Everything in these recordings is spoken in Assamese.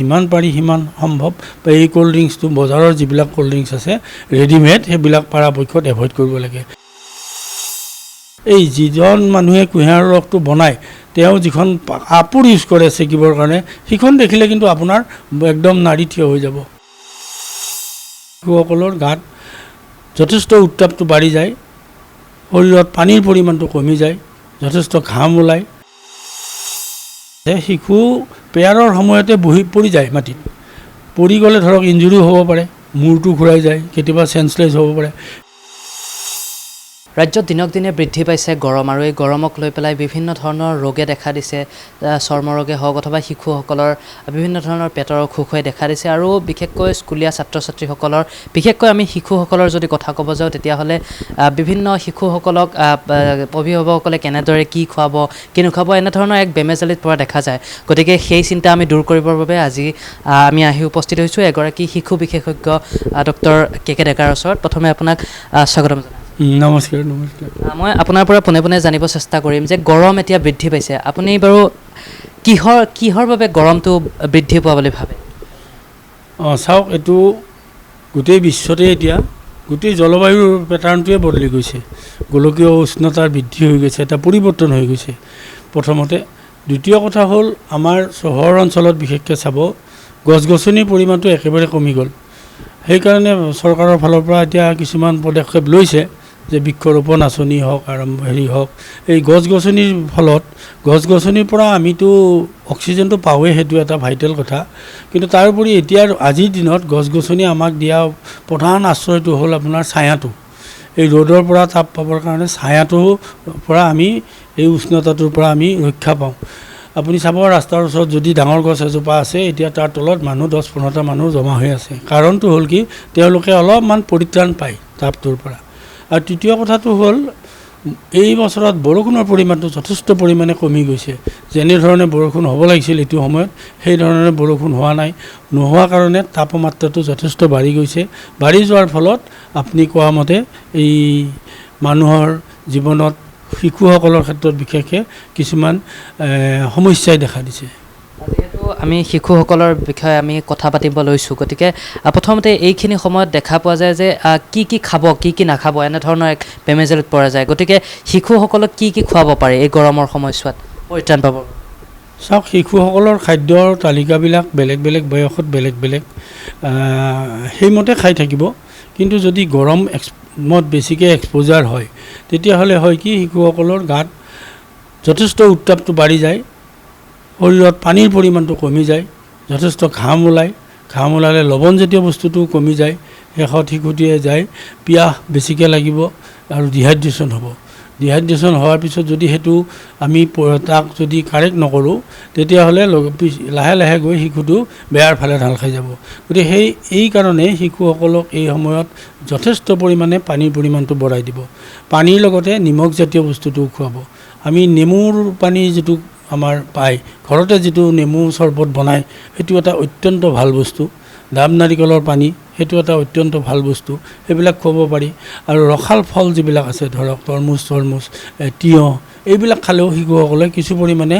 যিমান পাৰি সিমান সম্ভৱ এই কোল্ড ড্ৰিংকছটো বজাৰৰ যিবিলাক কোল্ড ড্ৰিংকছ আছে ৰেডিমেড সেইবিলাক পৰাপক্ষত এভইড কৰিব লাগে। এই যিজন মানুহে কুঁহিয়াৰৰ ৰসটো বনায় তেওঁ যিখন কাপোৰ ইউজ কৰে চেকিবৰ কাৰণে সেইখন দেখিলে কিন্তু আপোনাৰ একদম নাড়ী থিয় হৈ যাব। শিশুসকলৰ গাত যথেষ্ট উত্তাপটো বাঢ়ি যায়, শৰীৰত পানীৰ পৰিমাণটো কমি যায়, যথেষ্ট ঘাম ওলায়। শিশু পেয়াৰৰ সময়তে বহি পৰি যায় মাটিত, পৰি গ'লে ধৰক ইঞ্জুৰিও হ'ব পাৰে, মূৰটো ঘূৰাই যায়, কেতিয়াবা চেঞ্চলেছ হ'ব পাৰে। ৰাজ্যত দিনক দিনে বৃদ্ধি পাইছে গৰম আৰু এই গৰমক লৈ পেলাই বিভিন্ন ধৰণৰ ৰোগে দেখা দিছে, চৰ্মৰোগে হওক অথবা শিশুসকলৰ বিভিন্ন ধৰণৰ পেটৰ অসুখ হৈ দেখা দিছে। আৰু বিশেষকৈ স্কুলীয়া ছাত্ৰ ছাত্ৰীসকলৰ, বিশেষকৈ আমি শিশুসকলৰ যদি কথা ক'ব যাওঁ তেতিয়াহ'লে বিভিন্ন শিশুসকলক অভিভাৱকসকলে কেনেদৰে কি খুৱাব কি নোখুৱাব এনেধৰণৰ এক বেমেজালিত পৰা দেখা যায়। গতিকে সেই চিন্তা আমি দূৰ কৰিবৰ বাবে আজি আমি আহি উপস্থিত হৈছোঁ এগৰাকী শিশু বিশেষজ্ঞ ডক্টৰ কে ডেকাৰ ওচৰত। প্ৰথমে আপোনাক স্বাগতম জনাইছোঁ। নমস্কাৰ। নমস্কাৰ। মই আপোনাৰ পৰা পোনে পোনে জানিব চেষ্টা কৰিম যে গৰম এতিয়া বৃদ্ধি পাইছে, আপুনি বাৰু কিহৰ বাবে গৰমটো বৃদ্ধি পোৱা বুলি ভাবে? চাওক, এইটো গোটেই বিশ্বতে এতিয়া গোটেই জলবায়ুৰ পেটাৰ্ণটোৱে বদলি গৈছে, গোলকীয় উষ্ণতাৰ বৃদ্ধি হৈ গৈছে, এটা পৰিৱৰ্তন হৈ গৈছে প্ৰথমতে। দ্বিতীয় কথা হ'ল আমাৰ চহৰ অঞ্চলত বিশেষকৈ চাব গছ গছনিৰ পৰিমাণটো একেবাৰে কমি গ'ল। সেইকাৰণে চৰকাৰৰ ফালৰ পৰা এতিয়া কিছুমান পদক্ষেপ লৈছে যে বৃক্ষৰোপণ আঁচনি হওক হওক, এই গছ গছনিৰ ফলত গছ গছনিৰ পৰা আমিতো অক্সিজেনটো পাওঁৱেই, সেইটো এটা ভাইটেল কথা। কিন্তু তাৰোপৰি এতিয়া আজিৰ দিনত গছ গছনি আমাক দিয়া প্ৰধান আশ্ৰয়টো হ'ল আপোনাৰ ছায়াটো। এই ৰ'দৰ পৰা তাপ পাবৰ কাৰণে ছায়াটোৰ পৰা আমি এই উষ্ণতাটোৰ পৰা আমি ৰক্ষা পাওঁ। আপুনি চাব ৰাস্তাৰ ওচৰত যদি ডাঙৰ গছ এজোপা আছে, এতিয়া তাৰ তলত মানুহ 10-15টা মানুহ জমা হৈ আছে। কাৰণটো হ'ল কি, তেওঁলোকে অলপমান পৰিত্ৰাণ পায় তাপটোৰ পৰা। আৰু তৃতীয় কথাটো হ'ল এই বছৰত বৰষুণৰ পৰিমাণটো যথেষ্ট পৰিমাণে কমি গৈছে। যেনেধৰণে বৰষুণ হ'ব লাগিছিল এইটো সময়ত সেই ধৰণে বৰষুণ হোৱা নাই। নোহোৱা কাৰণে তাপমাত্ৰাটো যথেষ্ট বাঢ়ি গৈছে। বাঢ়ি যোৱাৰ ফলত আপুনি কোৱা মতে এই মানুহৰ জীৱনত শিশুসকলৰ ক্ষেত্ৰত বিশেষকৈ কিছুমান সমস্যাই দেখা দিছে। যিহেতু আমি শিশুসকলৰ বিষয়ে আমি কথা পাতিব লৈছোঁ, গতিকে প্ৰথমতে এইখিনি সময়ত দেখা পোৱা যায় যে কি খাব কি নাখাব এনেধৰণৰ এক বেমেজালিত পৰা যায়। গতিকে শিশুসকলক কি খুৱাব পাৰে এই গৰমৰ সময়ছোৱাত পৰিত্ৰাণ পাব? চাওক, শিশুসকলৰ খাদ্যৰ তালিকাবিলাক বেলেগ বেলেগ বয়সত বেলেগ বেলেগ, সেইমতে খাই থাকিব। কিন্তু যদি গৰমত বেছিকৈ এক্সপ'জাৰ হয় তেতিয়াহ'লে হয় কি, শিশুসকলৰ গাত যথেষ্ট উত্তাপটো বাঢ়ি যায়, শৰীৰত পানীৰ পৰিমাণটো কমি যায়, যথেষ্ট ঘাম ওলায়, ঘাম ওলালে লৱণজাতীয় বস্তুটো কমি যায়, শেষত শিশুটিয়ে যায় পিয়াহ বেছিকৈ লাগিব আৰু ডিহাইড্ৰেশ্যন হ'ব। ডিহাইড্ৰেশ্যন হোৱাৰ পিছত যদি সেইটো আমি তাক যদি কাৰেক্ট নকৰোঁ তেতিয়াহ'লে লাহে লাহে গৈ শিশুটো বেয়াৰ ফালে ঢাল খাই যাব। গতিকে এই কাৰণে শিশুসকলক এই সময়ত যথেষ্ট পৰিমাণে পানীৰ পৰিমাণটো বঢ়াই দিব। পানীৰ লগতে নিমখজাতীয় বস্তুটোও খুৱাব। আমি নেমুৰ পানী যিটো আমাৰ পায়, ঘৰতে যিটো নেমু চৰ্বত বনায়, সেইটো এটা অত্যন্ত ভাল বস্তু। ডাব নাৰিকলৰ পানী, সেইটো এটা অত্যন্ত ভাল বস্তু, সেইবিলাক খুৱাব পাৰি। আৰু ৰসাল ফল যিবিলাক আছে, ধৰক তৰমুজ, তিয়ঁহ, এইবিলাক খালেও শিশুসকলে কিছু পৰিমাণে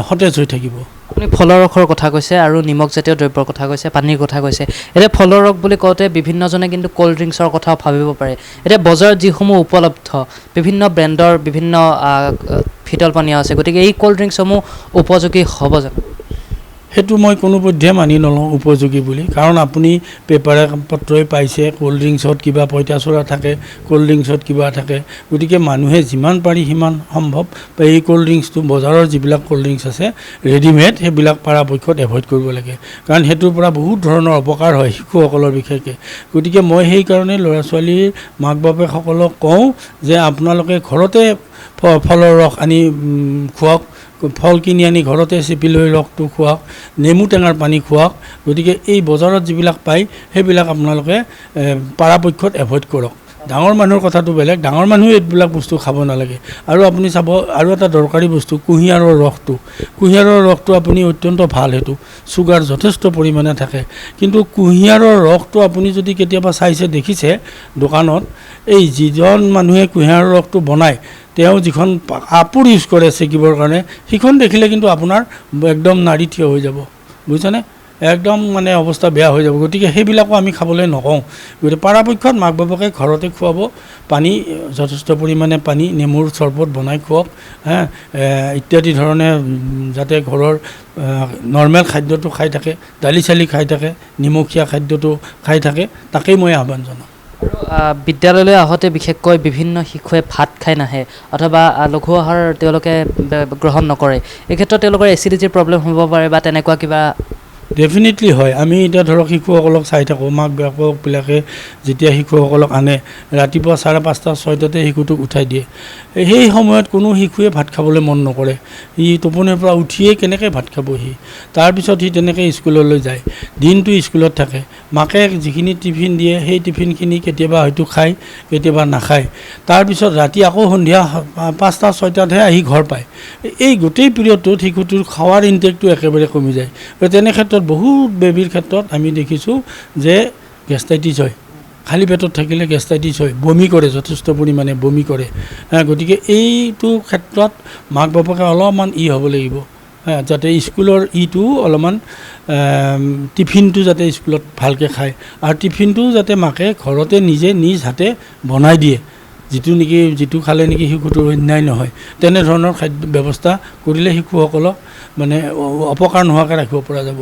সতেজ হৈ থাকিব। আপুনি ফলৰ ৰসৰ কথা কৈছে আৰু নিমখজাতীয় দ্ৰব্যৰ কথা কৈছে, পানীৰ কথা কৈছে। এতিয়া ফলৰ ৰস বুলি কওঁতে বিভিন্নজনে কিন্তু ক'ল্ড ড্ৰিংকছৰ কথাও ভাবিব পাৰে। এতিয়া বজাৰত যিসমূহ উপলব্ধ বিভিন্ন ব্ৰেণ্ডৰ বিভিন্ন শীতল পানীয় আছে, গতিকে এই ক'ল্ড ড্ৰিংকছসমূহ উপযোগী হ'ব জানো? সেইটো মই কোনোপধ্যে মানি নলওঁ উপযোগী বুলি। কাৰণ আপুনি পেপাৰে পত্ৰই পাইছে ক'ল্ড ড্ৰিংকছত কিবা পঁইতাচোৰা থাকে, ক'ল্ড ড্ৰিংকছত কিবা থাকে। গতিকে মানুহে যিমান পাৰি সিমান সম্ভৱ এই ক'ল্ড ড্ৰিংকছটো বজাৰৰ যিবিলাক ক'ল্ড ড্ৰিংকছ আছে ৰেডিমেড সেইবিলাক পৰাপক্ষত এভইড কৰিব লাগে। কাৰণ সেইটোৰ পৰা বহুত ধৰণৰ অপকাৰ হয় শিশুসকলৰ বিশেষকৈ। গতিকে মই সেইকাৰণে ল'ৰা ছোৱালীৰ মাক বাপেকসকলক কওঁ যে আপোনালোকে ঘৰতে ফলৰ ৰস আনি খুৱাওক, ফল কিনি আনি ঘৰতে চেপি লৈ ৰসটো খুৱাওক, নেমু টেঙাৰ পানী খুৱাওক। গতিকে এই বজাৰত যিবিলাক পায় সেইবিলাক আপোনালোকে পৰাপক্ষত এভইড কৰক। ডাঙৰ মানুহৰ কথাটো বেলেগ, ডাঙৰ মানুহে এইবিলাক বস্তু খাব নালাগে। আৰু আপুনি চাব আৰু এটা দৰকাৰী বস্তু কুঁহিয়াৰৰ ৰসটো আপুনি অত্যন্ত ভাল, সেইটো চুগাৰ যথেষ্ট পৰিমাণে থাকে। কিন্তু কুঁহিয়াৰৰ ৰসটো আপুনি যদি কেতিয়াবা দেখিছে দোকানত, এই যিজন মানুহে কুঁহিয়াৰৰ ৰসটো বনায় তেওঁ যিখন কাপোৰ ইউজ কৰে চেকিবৰ কাৰণে সেইখন দেখিলে কিন্তু আপোনাৰ একদম নাড়ী থিয় হৈ যাব, বুজিছেনে? একদম মানে অৱস্থা বেয়া হৈ যাব। গতিকে সেইবিলাকো আমি খাবলৈ নকওঁ। গতিকে পৰাপক্ষত মাক বাপেকে ঘৰতে খুৱাব, পানী যথেষ্ট পৰিমাণে পানী, নেমুৰ চৰ্বত বনাই খুৱাওক, ইত্যাদি ধৰণে যাতে ঘৰৰ নৰ্মেল খাদ্যটো খাই থাকে, দালি চালি খাই থাকে, নিমখীয়া খাদ্যটো খাই থাকে, তাকেই মই আহ্বান জনাওঁ। বিদ্যালয়লৈ আহোঁতে বিশেষকৈ বিভিন্ন শিশুৱে ভাত খাই নাহে অথবা লঘু আহাৰ তেওঁলোকে গ্ৰহণ নকৰে। এই ক্ষেত্ৰত তেওঁলোকৰ এচিডিটিৰ প্ৰব্লেম হ'ব পাৰে বা তেনেকুৱা কিবা? ডেফিনেটলি হয়। আমি এতিয়া ধৰক শিশুসকলক চাই থাকোঁ, মাক বাপকবিলাকে যেতিয়া শিশুসকলক আনে ৰাতিপুৱা 5:30 6টাতে শিশুটোক উঠাই দিয়ে। সেই সময়ত কোনো শিশুৱে ভাত খাবলৈ মন নকৰে। সি টোপনিৰ পৰা উঠিয়েই কেনেকৈ ভাত খাব সি। তাৰপিছত সি তেনেকৈ স্কুললৈ যায়, দিনটো স্কুলত থাকে। মাকে যিখিনি টিফিন দিয়ে সেই টিফিনখিনি কেতিয়াবা হয়তো খায়, কেতিয়াবা নাখায়। তাৰপিছত ৰাতি আকৌ সন্ধিয়া 5টা 6টাতহে আহি ঘৰ পায়। এই গোটেই পিৰিয়ডটোত শিশুটোৰ খোৱাৰ ইনটেকটো একেবাৰে কমি যায়। তেনে ক্ষেত্ৰত বহুত বেবীৰ ক্ষেত্ৰত আমি দেখিছোঁ যে গেষ্টাইটিছ হয়, খালী পেটত থাকিলে গেষ্টাইটিছ হয়, বমি কৰে, যথেষ্ট পৰিমাণে বমি কৰে। গতিকে এইটো ক্ষেত্ৰত মাক বাপেকে অলপমান হ'ব লাগিব, যাতে স্কুলৰ অলপমান টিফিনটো যাতে স্কুলত ভালকৈ খায়, আৰু টিফিনটো যাতে মাকে ঘৰতে নিজে নিজ হাতে বনাই দিয়ে, যিটো খালে নেকি শিশুটোৰ অন্যায় নহয়। তেনেধৰণৰ খাদ্য ব্যৱস্থা কৰিলে শিশুসকলক মানে অপকাৰ নোহোৱাকৈ ৰাখিব পৰা যাব।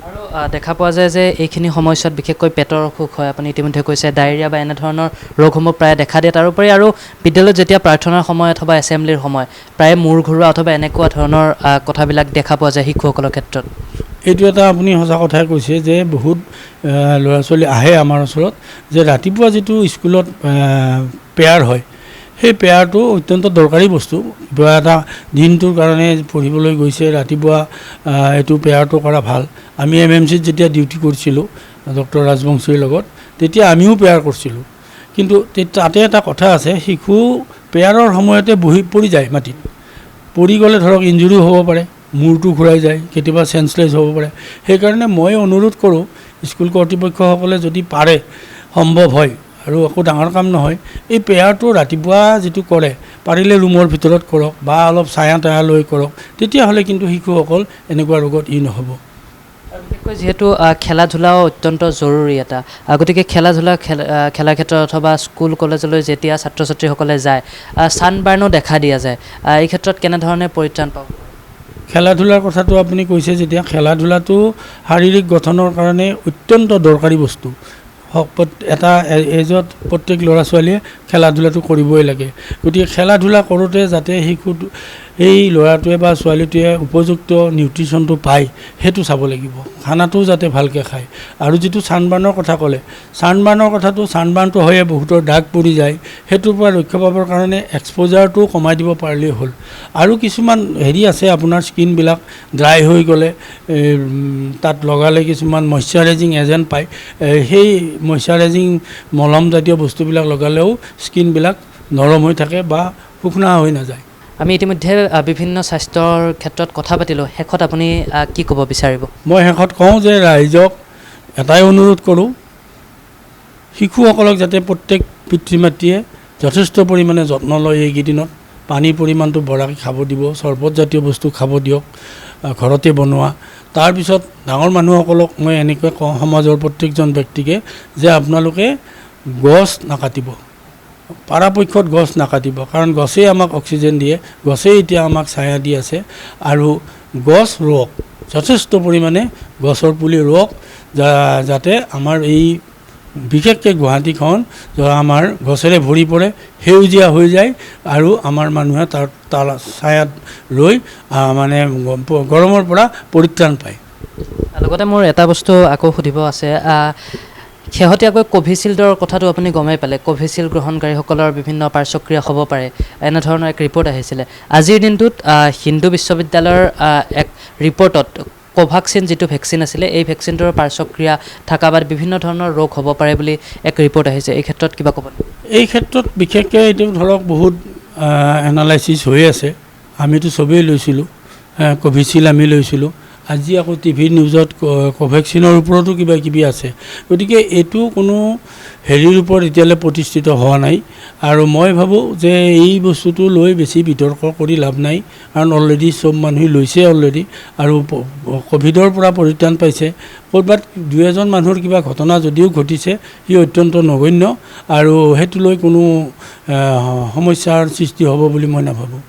আৰু দেখা পোৱা যায় যে এইখিনি সময়ছোৱাত বিশেষকৈ পেটৰ অসুখ হয়, আপুনি ইতিমধ্যে কৈছে ডায়েৰিয়া বা এনেধৰণৰ ৰোগসমূহ প্ৰায় দেখা দিয়ে। তাৰোপৰি আৰু বিদ্যালয়ত যেতিয়া প্ৰাৰ্থনাৰ সময় অথবা এছেম্বলিৰ সময় প্ৰায় মূৰ ঘূৰোৱা অথবা এনেকুৱা ধৰণৰ কথাবিলাক দেখা পোৱা যায় শিশুসকলৰ ক্ষেত্ৰত। এইটো এটা আপুনি সঁচা কথাই কৈছে যে বহুত ল'ৰা ছোৱালী আহে আমাৰ ওচৰত যে ৰাতিপুৱা যিটো স্কুলত পেয়াৰ হয়, সেই পেয়াৰটো অত্যন্ত দৰকাৰী বস্তু। কিবা এটা দিনটোৰ কাৰণে পঢ়িবলৈ গৈছে, ৰাতিপুৱা এইটো পেয়াৰটো কৰা ভাল। আমি MMCত যেতিয়া ডিউটি কৰিছিলোঁ ডক্টৰ ৰাজবংশীৰ লগত, তেতিয়া আমিও পেয়াৰ কৰিছিলোঁ। কিন্তু তাতে এটা কথা আছে, শিশু পেয়াৰৰ সময়তে পৰি যায় মাটিত। পৰি গ'লে ধৰক ইঞ্জুৰিও হ'ব পাৰে, মূৰটো ঘূৰাই যায়, কেতিয়াবা চেঞ্চলেছ হ'ব পাৰে। সেইকাৰণে মই অনুৰোধ কৰোঁ স্কুল কৰ্তৃপক্ষসকলে যদি পাৰে, সম্ভৱ হয় আৰু একো ডাঙৰ কাম নহয়, এই পেয়াৰটো ৰাতিপুৱা যিটো কৰে পাৰিলে ৰুমৰ ভিতৰত কৰক বা অলপ ছায়া তায়া লৈ কৰক, তেতিয়াহ'লে কিন্তু শিশুসকল এনেকুৱা ৰোগত নহ'ব। বিশেষকৈ যিহেতু খেলা ধূলাও অত্যন্ত জৰুৰী এটা, গতিকে খেলাৰ ক্ষেত্ৰত অথবা স্কুল কলেজলৈ যেতিয়া ছাত্ৰ ছাত্ৰীসকলে যায় ছানবাৰ্ণো দেখা দিয়া যায়। এই ক্ষেত্ৰত কেনেধৰণে পৰিত্ৰাণ পাব? খেলা ধূলাৰ কথাটো আপুনি কৈছে যেতিয়া, খেলা ধূলাটো শাৰীৰিক গঠনৰ কাৰণে অত্যন্ত দৰকাৰী বস্তু। এটা এজত প্ৰত্যেক ল'ৰা ছোৱালীয়ে খেলা ধূলাটো কৰিবই লাগে। গতিকে খেলা ধূলা কৰোঁতে যাতে এই ল'ৰাটোৱে বা ছোৱালীটোৱে উপযুক্ত নিউট্ৰিশ্যনটো পায়, সেইটো চাব লাগিব। খানাটোও যাতে ভালকৈ খায়। আৰু যিটো ছানবাৰ্ণৰ কথা ক'লে, ছানবাৰ্ণটো হয়ে বহুতৰ দাগ পৰি যায়, সেইটোৰ পৰা ৰক্ষা পাবৰ কাৰণে এক্সপ'জাৰটো কমাই দিব পাৰিলেই হ'ল। আৰু কিছুমান আছে আপোনাৰ স্কিনবিলাক ড্ৰাই হৈ গ'লে তাত লগালে কিছুমান মইশ্চাৰাইজিং এজেণ্ট পায়, সেই মইশ্চাৰাইজিং মলম জাতীয় বস্তুবিলাক লগালেও স্কিনবিলাক নৰম হৈ থাকে বা শুকনা হৈ নাযায়। আমি ইতিমধ্যে বিভিন্ন স্বাস্থ্যৰ ক্ষেত্ৰত কথা পাতিলোঁ, শেষত আপুনি কি ক'ব বিচাৰিব? মই শেষত কওঁ যে ৰাইজক এটাই অনুৰোধ কৰোঁ, শিশুসকলক যাতে প্ৰত্যেক পিতৃ মাতৃয়ে যথেষ্ট পৰিমাণে যত্ন লয়। এইকেইদিনত পানীৰ পৰিমাণটো বঢ়াই খাব দিব, চৰ্বত জাতীয় বস্তু খাব দিয়ক, ঘৰতে বনোৱা। তাৰপিছত ডাঙৰ মানুহসকলক মই এনেকৈ কওঁ, সমাজৰ প্ৰত্যেকজন ব্যক্তিকে, যে আপোনালোকে গছ নাকাটিব, পৰাপক্ষত গছ নাকাটিব। কাৰণ গছেই আমাক অক্সিজেন দিয়ে, গছেই এতিয়া আমাক ছায়া দি আছে। আৰু গছ ৰুৱক, যথেষ্ট পৰিমাণে গছৰ পুলি ৰুৱক, যাতে আমাৰ এই বিশেষকৈ গুৱাহাটীখন আমাৰ গছেৰে ভৰি পৰে, সেউজীয়া হৈ যায়, আৰু আমাৰ মানুহে তাৰ ছায়াত ৰৈ মানে গৰমৰ পৰা পৰিত্ৰাণ পায়। লগতে মোৰ এটা বস্তু আকৌ সুধিব আছে, শেহতীয়াকৈ কোভিচিল্ডৰ কথাটো আপুনি গমেই পালে। কোভিচিল্ড গ্ৰহণকাৰীসকলৰ বিভিন্ন পাৰ্শ্বক্ৰিয়া হ'ব পাৰে, এনেধৰণৰ এক ৰিপৰ্ট আহিছিলে। আজিৰ দিনটোত হিন্দু বিশ্ববিদ্যালয়ৰ এক ৰিপৰ্টত কোভাক্সিন যিটো ভেকচিন আছিলে, এই ভেকচিনটোৰ পাৰ্শ্বক্ৰিয়া থকা বা বিভিন্ন ধৰণৰ ৰোগ হ'ব পাৰে বুলি এক ৰিপৰ্ট আহিছে। এই ক্ষেত্ৰত কিবা ক'ব? এই ক্ষেত্ৰত বিশেষকৈ এইটো ধৰক বহুত এনালাইচিছ হৈ আছে। আমিতো চবেই লৈছিলোঁ, কোভিচিল্ড আমি লৈছিলোঁ, আজি আকৌ টিভি নিউজত কোভেক্সিনৰ ওপৰতো কিবা কিবি আছে। গতিকে এইটো কোনো হেৰিৰ ওপৰত এতিয়ালৈ প্ৰতিষ্ঠিত হোৱা নাই আৰু মই ভাবোঁ যে এই বস্তুটো লৈ বেছি বিতৰ্ক কৰি লাভ নাই, কাৰণ অলৰেডি চব মানুহে লৈছে অলৰেডি আৰু ক'ভিডৰ পৰা পৰিত্ৰাণ পাইছে। ক'ৰবাত দুই এজন মানুহৰ কিবা ঘটনা যদিও ঘটিছে সি অত্যন্ত নগণ্য আৰু সেইটো লৈ কোনো সমস্যাৰ সৃষ্টি হ'ব বুলি মই নাভাবোঁ।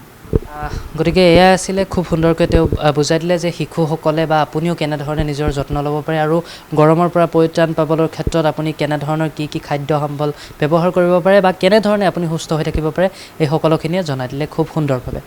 গতিকে এয়া আছিলে খুব সুন্দৰকৈ তেওঁ বুজাই দিলে যে শিশুসকলে বা আপুনিও কেনেধৰণে নিজৰ যত্ন ল'ব পাৰে আৰু গৰমৰ পৰা পৰিত্ৰাণ পাবলৈ ক্ষেত্ৰত আপুনি কেনেধৰণৰ কি কি খাদ্য সম্বল ব্যৱহাৰ কৰিব পাৰে বা কেনেধৰণে আপুনি সুস্থ হৈ থাকিব পাৰে এই সকলোখিনিয়ে জনাই দিলে খুব সুন্দৰভাৱে।